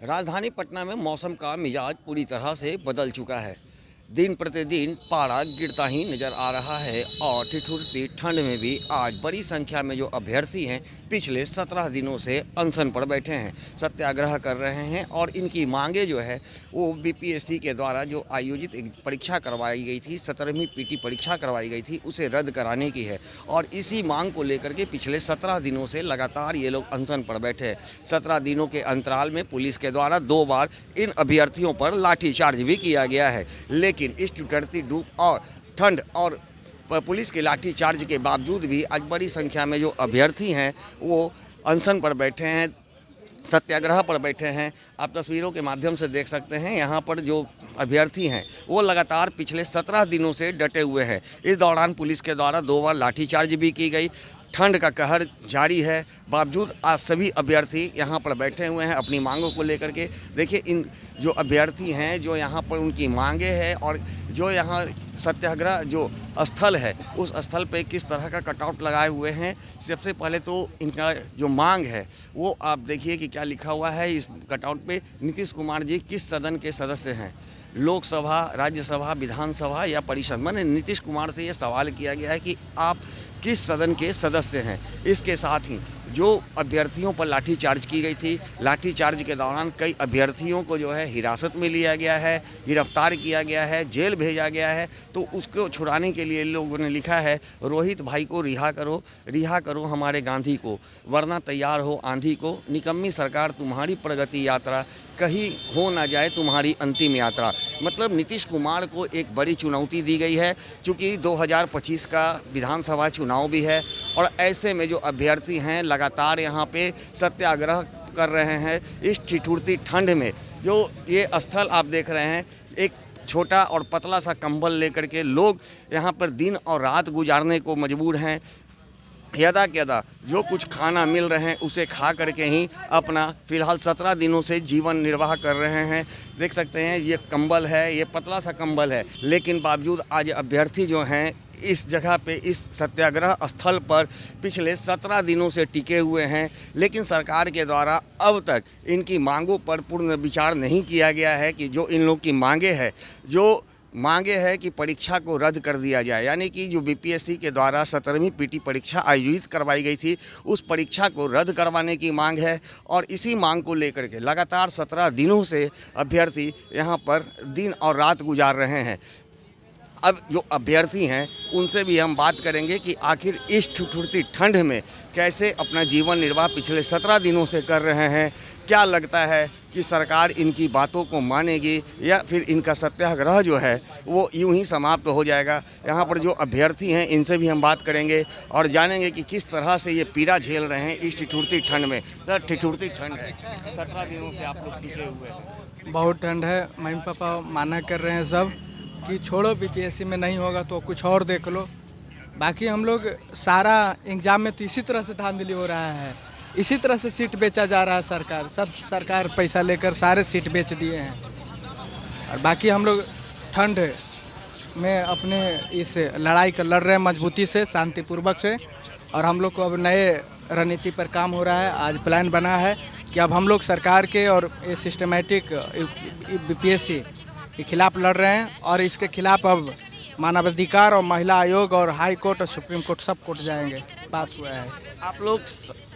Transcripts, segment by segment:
राजधानी पटना में मौसम का मिजाज पूरी तरह से बदल चुका है। दिन प्रतिदिन पारा गिरता ही नज़र आ रहा है और ठिठुरती ठंड में भी आज बड़ी संख्या में जो अभ्यर्थी हैं पिछले 17 दिनों से अनशन पर बैठे हैं, सत्याग्रह कर रहे हैं और इनकी मांगे जो है वो बीपीएससी के द्वारा जो आयोजित एक परीक्षा करवाई गई थी, 17वीं पीटी परीक्षा करवाई गई थी, उसे रद्द कराने की है। और इसी मांग को लेकर के पिछले 17 दिनों से लगातार ये लोग अनशन पर बैठे हैं। 17 दिनों के अंतराल में पुलिस के द्वारा 2 बार इन अभ्यर्थियों पर लाठीचार्ज भी किया गया है, लेकिन इस ठिठुरती धूप और ठंड और पुलिस के लाठीचार्ज के बावजूद भी आज बड़ी संख्या में जो अभ्यर्थी हैं वो अनशन पर बैठे हैं, सत्याग्रह पर बैठे हैं। आप तस्वीरों के माध्यम से देख सकते हैं यहाँ पर जो अभ्यर्थी हैं वो लगातार पिछले 17 दिनों से डटे हुए हैं। इस दौरान पुलिस के द्वारा 2 बार लाठीचार्ज भी की गई। ठंड का कहर जारी है, बावजूद आज सभी अभ्यर्थी यहाँ पर बैठे हुए हैं अपनी मांगों को लेकर के। देखिए इन जो अभ्यर्थी हैं जो यहाँ पर उनकी मांगे हैं और जो यहाँ सत्याग्रह जो स्थल है उस स्थल पे किस तरह का कटआउट लगाए हुए हैं। सबसे पहले तो इनका जो मांग है वो आप देखिए कि क्या लिखा हुआ है इस कटआउट पे। नीतीश कुमार जी किस सदन के सदस्य हैं, लोकसभा, राज्यसभा, विधानसभा या परिषद। मैंने नीतीश कुमार से ये सवाल किया गया है कि आप किस सदन के सदस्य हैं। इसके साथ ही जो अभ्यर्थियों पर लाठीचार्ज की गई थी, लाठीचार्ज के दौरान कई अभ्यर्थियों को जो है हिरासत में लिया गया है, गिरफ्तार किया गया है, जेल भेजा गया है। तो उसको छुड़ाने के लिए लोगों ने लिखा है, रोहित भाई को रिहा करो हमारे गांधी को, वरना तैयार हो आंधी को। निकम्मी सरकार तुम्हारी प्रगति यात्रा, कहीं हो ना जाए तुम्हारी अंतिम यात्रा। मतलब नीतीश कुमार को एक बड़ी चुनौती दी गई है, चूँकि 2025 का विधानसभा चुनाव भी है और ऐसे में जो अभ्यर्थी हैं लगातार यहाँ पे सत्याग्रह कर रहे हैं। इस ठिठुरती ठंड में जो ये स्थल आप देख रहे हैं, एक छोटा और पतला सा कंबल लेकर के लोग यहाँ पर दिन और रात गुजारने को मजबूर हैं। यदा जो कुछ खाना मिल रहे हैं उसे खा करके ही अपना फ़िलहाल 17 दिनों से जीवन निर्वाह कर रहे हैं। देख सकते हैं ये कंबल है, ये पतला सा कंबल है, लेकिन बावजूद आज अभ्यर्थी जो हैं इस जगह पे, इस सत्याग्रह स्थल पर पिछले 17 दिनों से टिके हुए हैं। लेकिन सरकार के द्वारा अब तक इनकी मांगों पर पूर्ण विचार नहीं किया गया है कि जो इन लोग की मांगे है कि परीक्षा को रद्द कर दिया जाए। यानी कि जो बीपीएससी के द्वारा 17वीं पीटी परीक्षा आयोजित करवाई गई थी उस परीक्षा को रद्द करवाने की मांग है। और इसी मांग को लेकर के लगातार 17 दिनों से अभ्यर्थी यहाँ पर दिन और रात गुजार रहे हैं। अब जो अभ्यर्थी हैं उनसे भी हम बात करेंगे कि आखिर इस ठिठुरती ठंड में कैसे अपना जीवन निर्वाह पिछले 17 दिनों से कर रहे हैं। क्या लगता है कि सरकार इनकी बातों को मानेगी या फिर इनका सत्याग्रह जो है वो यूं ही समाप्त हो जाएगा। यहाँ पर जो अभ्यर्थी हैं इनसे भी हम बात करेंगे और जानेंगे कि किस तरह से ये पीड़ा झेल रहे हैं इस ठिठुरती ठंड में। सर, ठिठुरती ठंड है, 17 दिनों से आप लोग टिके हुए हैं। बहुत ठंड है। मम्मी पापा माना कर रहे हैं सब कि छोड़ो, बीपीएससी में नहीं होगा तो कुछ और देख लो। बाकी हम लोग सारा एग्ज़ाम में तो इसी तरह से धांधली हो रहा है, इसी तरह से सीट बेचा जा रहा है। सरकार पैसा लेकर सारे सीट बेच दिए हैं। और बाकी हम लोग ठंड में अपने इस लड़ाई का लड़ रहे हैं मजबूती से, शांतिपूर्वक से। और हम लोग को अब नए रणनीति पर काम हो रहा है। आज प्लान बना है कि अब हम लोग सरकार के और ये सिस्टमेटिक बीपीएससी के खिलाफ लड़ रहे हैं और इसके खिलाफ अब मानवाधिकार और महिला आयोग और हाई कोर्ट और सुप्रीम कोर्ट सब कोर्ट जाएंगे। बात हुआ है। आप लोग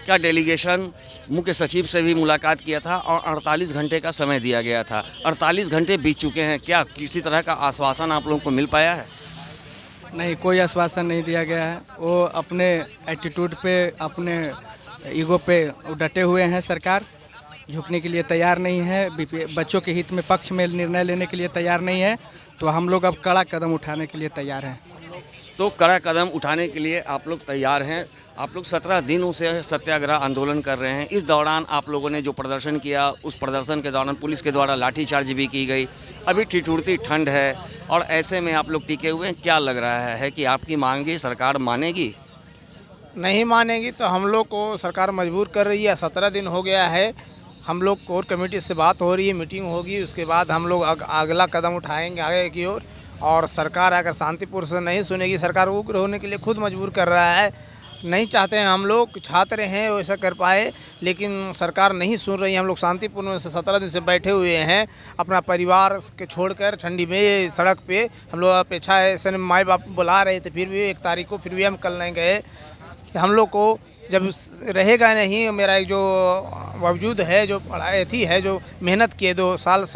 का डेलीगेशन मुख्य सचिव से भी मुलाकात किया था और 48 घंटे का समय दिया गया था। 48 घंटे बीत चुके हैं, क्या किसी तरह का आश्वासन आप लोगों को मिल पाया है? नहीं, कोई आश्वासन नहीं दिया गया है। वो अपने एटीट्यूड पे, अपने ईगो पे डटे हुए हैं। सरकार झुकने के लिए तैयार नहीं है, बच्चों के हित में पक्ष में निर्णय लेने के लिए तैयार नहीं है। तो हम लोग अब कड़ा कदम उठाने के लिए तैयार हैं। तो कड़ा कदम उठाने के लिए आप लोग तैयार हैं। आप लोग 17 दिनों से सत्याग्रह आंदोलन कर रहे हैं। इस दौरान आप लोगों ने जो प्रदर्शन किया उस प्रदर्शन के दौरान पुलिस के द्वारा लाठीचार्ज भी की गई। अभी ठिठुरती ठंड है और ऐसे में आप लोग टिके हुए हैं। क्या लग रहा है कि आपकी मांगे सरकार मानेगी? नहीं मानेगी तो हम लोग को सरकार मजबूर कर रही है। 17 दिन हो गया है, हम लोग कोर कमेटी से बात हो रही है, मीटिंग होगी, उसके बाद हम लोग अगला कदम उठाएंगे आगे की ओर। और सरकार अगर शांतिपूर्ण से नहीं सुनेगी, सरकार उग्र होने के लिए खुद मजबूर कर रहा है। नहीं चाहते हैं हम लोग छात्र हैं वैसा कर पाए, लेकिन सरकार नहीं सुन रही है। हम लोग शांतिपूर्ण से 17 दिन से बैठे हुए हैं अपना परिवार के छोड़कर ठंडी में सड़क पे। हम लोग अपेक्षा है, ऐसे माँ बाप बुला रहे थे, फिर भी 1 तारीख को फिर भी हम कल नहीं गए। हम लोग को जब रहेगा नहीं, मेरा एक जो बावजूद है, जो पढ़ाई थी है, जो मेहनत किए 2 साल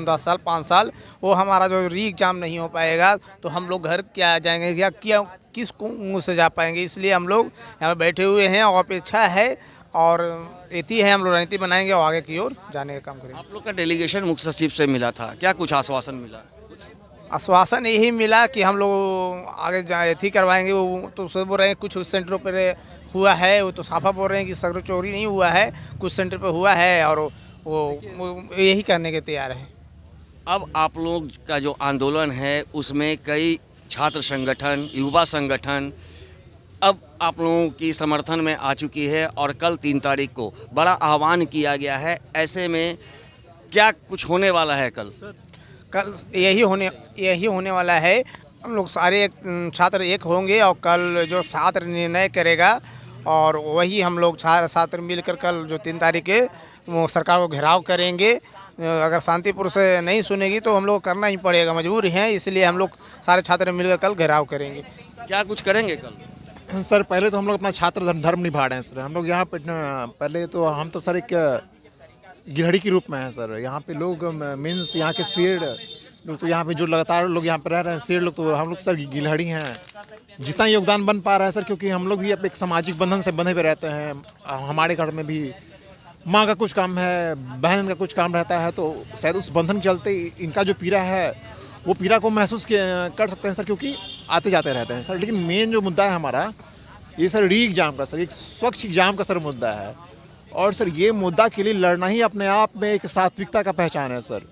10 साल 5 साल, वो हमारा जो री एग्ज़ाम नहीं हो पाएगा तो हम लोग घर क्या जाएंगे, क्या किस मुँह से जा पाएंगे। इसलिए हम लोग यहाँ बैठे हुए हैं और अपेक्षा है और इतनी है, हम लोग रणनीति बनाएंगे और आगे की ओर जाने का काम करेंगे। आप लोग का डेलीगेशन मुख्य सचिव से मिला था, क्या कुछ आश्वासन मिला? आश्वासन यही मिला कि हम लोग आगे अथी करवाएंगे। वो तो सब बोल रहे हैं कुछ सेंटरों पर हुआ है, वो तो साफा बोल रहे हैं कि सगरों चोरी नहीं हुआ है, कुछ सेंटर पर हुआ है और वो यही करने के तैयार है। अब आप लोग का जो आंदोलन है उसमें कई छात्र संगठन, युवा संगठन अब आप लोगों की समर्थन में आ चुकी है और कल 3 तारीख को बड़ा आह्वान किया गया है। ऐसे में क्या कुछ होने वाला है कल? कल यही होने वाला है। हम लोग सारे छात्र एक होंगे और कल जो छात्र निर्णय करेगा और वही हम लोग छात्र मिलकर कल जो 3 तारीख के वो सरकार को घेराव करेंगे। अगर शांतिपुर से नहीं सुनेगी तो हम लोग करना ही पड़ेगा, मजबूर हैं। इसलिए हम लोग सारे छात्र मिलकर कल घेराव करेंगे। क्या कुछ करेंगे कल? सर पहले तो हम लोग अपना छात्र धर्म निभा रहे हैं सर। हम लोग यहाँ पे पहले तो हम तो सर एक गिलहरी के रूप में हैं सर। यहाँ पे लोग मीन्स यहाँ के शेर लोग, तो यहाँ पे जो लगातार लोग यहाँ पे रह रहे हैं शेर लोग, तो हम लोग सर गिलहरी हैं। जितना योगदान बन पा रहा है सर, क्योंकि हम लोग भी अब एक सामाजिक बंधन से बंधे हुए रहते हैं। हमारे घर में भी माँ का कुछ काम है, बहन का कुछ काम रहता है, तो शायद उस बंधन के चलते इनका जो पीड़ा है वो पीड़ा को महसूस कर सकते हैं सर, क्योंकि आते जाते रहते हैं सर। लेकिन मेन जो मुद्दा है हमारा ये सर री एग्ज़ाम का सर, एक स्वच्छ एग्ज़ाम का सर मुद्दा है। और सर ये मुद्दा के लिए लड़ना ही अपने आप में एक सात्विकता का पहचान है सर।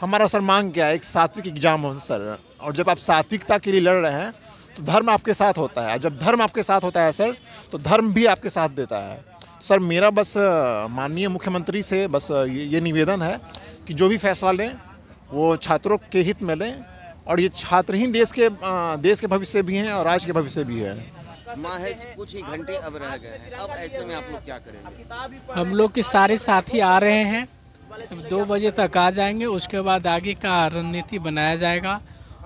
हमारा सर मांग क्या है, एक सात्विक एग्जाम हो सर। और जब आप सात्विकता के लिए लड़ रहे हैं तो धर्म आपके साथ होता है। जब धर्म आपके साथ होता है सर तो धर्म भी आपके साथ देता है। सर मेरा बस माननीय मुख्यमंत्री से बस ये निवेदन है कि जो भी फैसला लें वो छात्रों के हित में लें, और ये छात्र ही देश के भविष्य भी हैं और राज्य के भविष्य भी है। महज कुछ ही घंटे अब रह गए हैं, अब ऐसे में आप लोग क्या करेंगे? हम लोग के सारे साथी आ रहे हैं, 2 बजे तक आ जाएंगे। उसके बाद आगे का रणनीति बनाया जाएगा।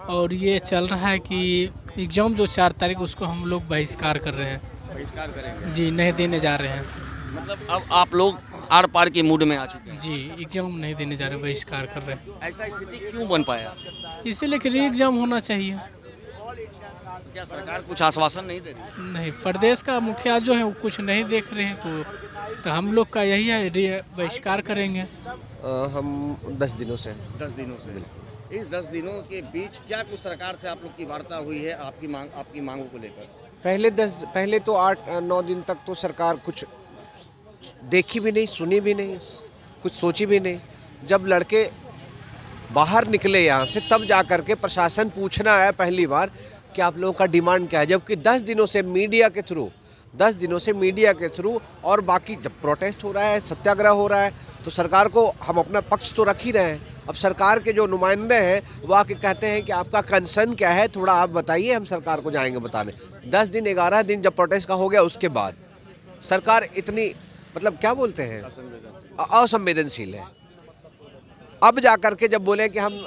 और ये चल रहा है कि एग्ज़ाम जो 4 तारीख उसको हम लोग बहिष्कार कर रहे हैं। बहिष्कार करेंगे जी, नहीं देने जा रहे हैं। मतलब अब आप लोग आर पार के मूड में आ चुके हैं। जी, एग्ज़ाम नहीं देने जा रहे, बहिष्कार कर रहे हैं। ऐसा स्थिति क्यों बन पाया? इसीलिए कि री एग्ज़ाम होना चाहिए। क्या सरकार कुछ आश्वासन नहीं दे रही? नहीं, प्रदेश का मुखिया जो है वो कुछ नहीं देख रहे हैं, तो हम लोग का यही है, बहिष्कार करेंगे। हम 10 दिनों से 10 दिनों से। इस 10 दिनों के बीच क्या कुछ सरकार से आप लोग की वार्ता हुई है आपकी मांगों को लेकर? पहले तो 8-9 दिन तक तो सरकार कुछ देखी भी नहीं, सुनी भी नहीं, कुछ सोची भी नहीं। जब लड़के बाहर निकले यहाँ से तब जा कर के प्रशासन पूछना है पहली बार कि आप लोगों का डिमांड क्या है। जबकि 10 दिनों से मीडिया के थ्रू और बाकी जब प्रोटेस्ट हो रहा है, सत्याग्रह हो रहा है, तो सरकार को हम अपना पक्ष तो रख ही रहे हैं। अब सरकार के जो नुमाइंदे हैं वो आके कहते हैं कि आपका कंसर्न क्या है, थोड़ा आप बताइए, हम सरकार को जाएंगे बताने। 10 दिन 11 दिन जब प्रोटेस्ट का हो गया उसके बाद सरकार इतनी मतलब क्या बोलते हैं, असंवेदनशील है। अब जा कर के जब बोले कि हम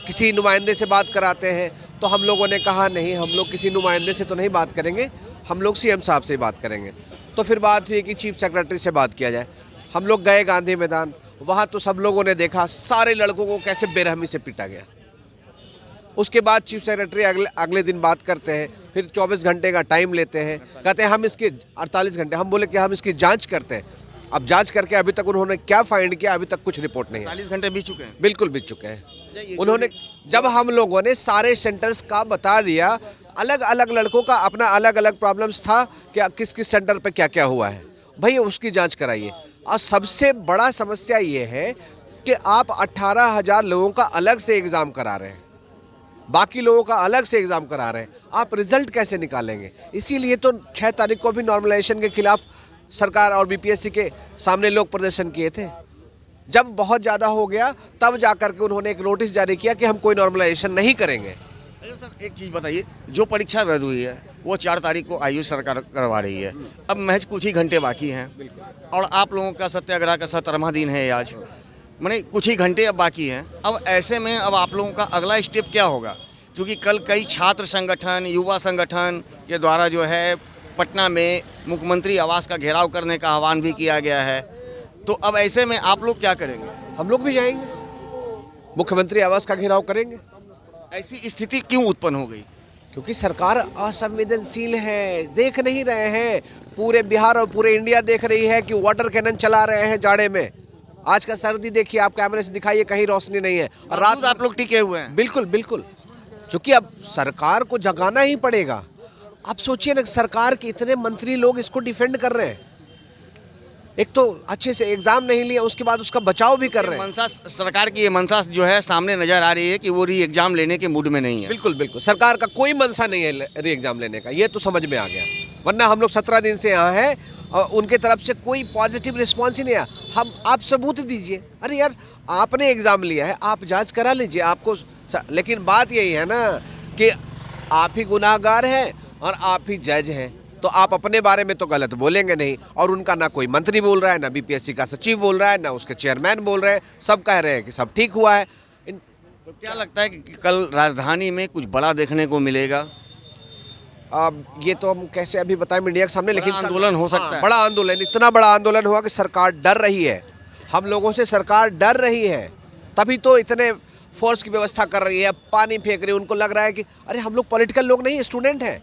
किसी नुमाइंदे से बात कराते हैं, तो हम लोगों ने कहा नहीं, हम लोग किसी नुमाइंदे से तो नहीं बात करेंगे, हम लोग सीएम साहब से बात करेंगे। तो फिर बात हुई कि चीफ सेक्रेटरी से बात किया जाए। हम लोग गए गांधी मैदान, वहाँ तो सब लोगों ने देखा सारे लड़कों को कैसे बेरहमी से पीटा गया। उसके बाद चीफ सेक्रेटरी अगले दिन बात करते हैं, फिर 24 घंटे का टाइम लेते हैं, कहते हैं हम इसके 48 घंटे। हम बोले कि हम इसकी जांच करते हैं। अब जांच करके अभी तक उन्होंने क्या फाइंड किया, अभी तक कुछ रिपोर्ट नहीं है। 40 घंटे बीत चुके हैं। बिल्कुल बीत चुके हैं। उन्होंने जब हम लोगों ने सारे सेंटर्स का बता दिया, अलग अलग लड़कों का अपना अलग अलग प्रॉब्लम्स था कि किस किस सेंटर पे क्या क्या हुआ है, भाई उसकी जांच कराइए। और सबसे बड़ा समस्या ये है कि आप 18,000 लोगों का अलग से एग्ज़ाम करा रहे हैं, बाकी लोगों का अलग से एग्ज़ाम करा रहे हैं, आप रिजल्ट कैसे निकालेंगे? इसीलिए तो 6 तारीख को भी नॉर्मलाइजेशन के खिलाफ सरकार और बीपीएससी के सामने लोग प्रदर्शन किए थे। जब बहुत ज़्यादा हो गया तब जा कर के उन्होंने एक नोटिस जारी किया कि हम कोई नॉर्मलाइजेशन नहीं करेंगे। अच्छा सर, एक चीज़ बताइए, जो परीक्षा रद्द हुई है वो 4 तारीख को आयुष सरकार करवा रही है, अब महज कुछ ही घंटे बाकी हैं और आप लोगों का सत्याग्रह का 17वां दिन है आज, माने कुछ ही घंटे अब बाकी हैं। अब ऐसे में अब आप लोगों का अगला स्टेप क्या होगा? क्योंकि कल कई छात्र संगठन, युवा संगठन के द्वारा जो है पटना में मुख्यमंत्री आवास का घेराव करने का आह्वान भी किया गया है, तो अब ऐसे में आप लोग क्या करेंगे? हम लोग भी जाएंगे, मुख्यमंत्री आवास का घेराव करेंगे। ऐसी स्थिति क्यों उत्पन्न हो गई? क्योंकि सरकार असंवेदनशील है, देख नहीं रहे हैं। पूरे बिहार और पूरे इंडिया देख रही है कि वाटर कैनन चला रहे हैं जाड़े में। आज का सर्दी देखिए, आप कैमरे से दिखाइए, कहीं रोशनी नहीं है और रात आप लोग टिके हुए हैं। बिल्कुल बिल्कुल, क्योंकि अब सरकार को जगाना ही पड़ेगा। आप सोचिए ना, सरकार के इतने मंत्री लोग इसको डिफेंड कर रहे हैं, एक तो अच्छे से एग्जाम नहीं लिया, उसके बाद उसका बचाव भी कर रहे हैं। मनसा सरकार की ये मनसा जो है सामने नजर आ रही है कि वो री एग्जाम लेने के मूड में नहीं है। बिल्कुल बिल्कुल, सरकार का कोई मनसा नहीं है री एग्जाम लेने का, ये तो समझ में आ गया। वरना हम लोग 17 दिन से यहाँ हैं और उनके तरफ से कोई पॉजिटिव रिस्पॉन्स ही नहीं आया। हम आप सबूत दीजिए, अरे यार आपने एग्ज़ाम लिया है, आप जांच करा लीजिए आपको। लेकिन बात यही है ना कि आप ही गुनाहगार हैं और आप ही जज हैं, तो आप अपने बारे में तो गलत बोलेंगे नहीं। और उनका ना कोई मंत्री बोल रहा है, ना बीपीएससी का सचिव बोल रहा है, ना उसके चेयरमैन बोल रहे हैं, सब कह रहे हैं कि सब ठीक हुआ है। तो क्या लगता है कि कल राजधानी में कुछ बड़ा देखने को मिलेगा? अब ये तो हम कैसे अभी बताएं मीडिया के सामने, लेकिन आंदोलन हो सकता है। बड़ा आंदोलन, इतना बड़ा आंदोलन हुआ कि सरकार डर रही है। हम लोगों से सरकार डर रही है, तभी तो इतने फोर्स की व्यवस्था कर रही है, पानी फेंक रही है। उनको लग रहा है कि अरे हम लोग पॉलिटिकल लोग नहीं, स्टूडेंट हैं।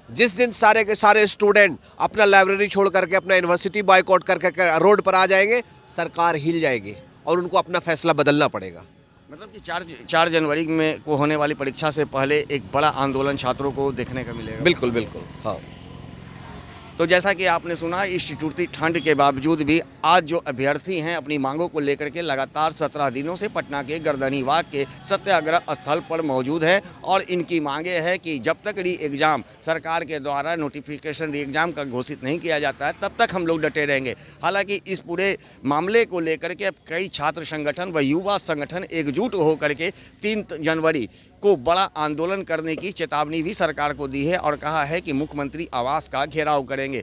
जिस दिन सारे के सारे स्टूडेंट अपना लाइब्रेरी छोड़ करके, अपना यूनिवर्सिटी बॉयकॉट करके रोड पर आ जाएंगे, सरकार हिल जाएगी और उनको अपना फैसला बदलना पड़ेगा। मतलब कि 4 जनवरी में को होने वाली परीक्षा से पहले एक बड़ा आंदोलन छात्रों को देखने का मिलेगा। बिल्कुल बिल्कुल, हाँ। तो जैसा कि आपने सुना, इस ठिठुरती ठंड के बावजूद भी आज जो अभ्यर्थी हैं अपनी मांगों को लेकर के लगातार 17 दिनों से पटना के गर्दनीबाग के सत्याग्रह स्थल पर मौजूद है और इनकी मांगे है कि जब तक री एग्ज़ाम सरकार के द्वारा नोटिफिकेशन री एग्ज़ाम का घोषित नहीं किया जाता है, तब तक हम लोग डटे रहेंगे। हालांकि इस पूरे मामले को लेकर के अब कई छात्र संगठन व युवा संगठन एकजुट होकर के 3 जनवरी को बड़ा आंदोलन करने की चेतावनी भी सरकार को दी है और कहा है कि मुख्यमंत्री आवास का घेराव करेंगे।